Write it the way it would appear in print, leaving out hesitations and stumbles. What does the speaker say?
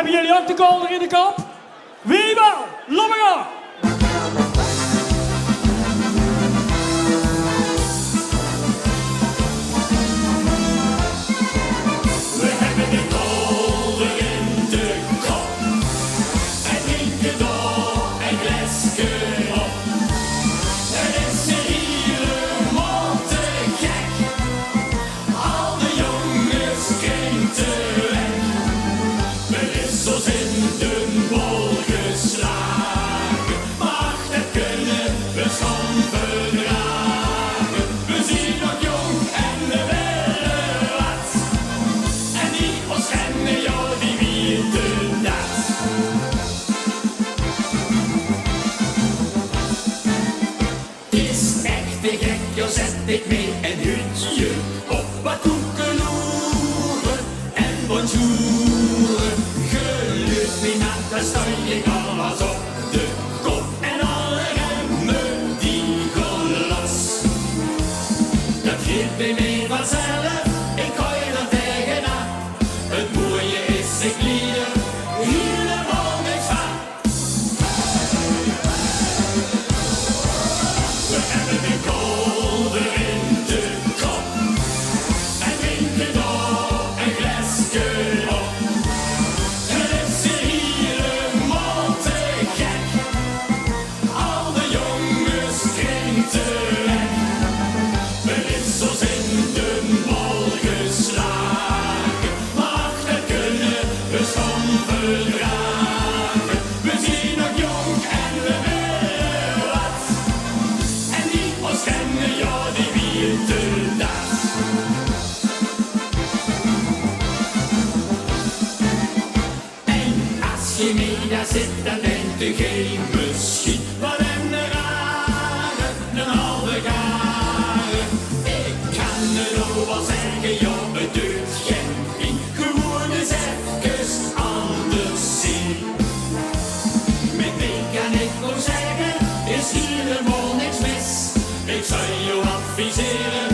Hebben jullie ook de kolder in de kop? Wie wel? Laat maar gaan! Zet ik mee een hutje op wat koekeloeren en bonjour. Gelukt me naar de stanje, kan als op de kop en alle remmen die gaan los. Dat geeft bij mij vanzelf, ik gooi er tegenaan. Het mooie is, ik lied er helemaal niks van. We hebben de kolder in de kop en drinken door een glaasje op. Het is hier helemaal te gek, al de jongens krinten weg. Men is ons in de bal geslagen, maar dat kunnen we schoon verdragen. We zijn nog jong en we willen wat, en die ons kennen, ja, die weten dat. En als je mee daar zit, dan denkt je misschien, wat een rare, een halve garen. Ik kan het ook wel zeggen, ja, het doet geen pijn. Gewoon eens even anders zien. Met mij kan ik nog zeggen, is hier helemaal niks mis. Ik zou je adviseren,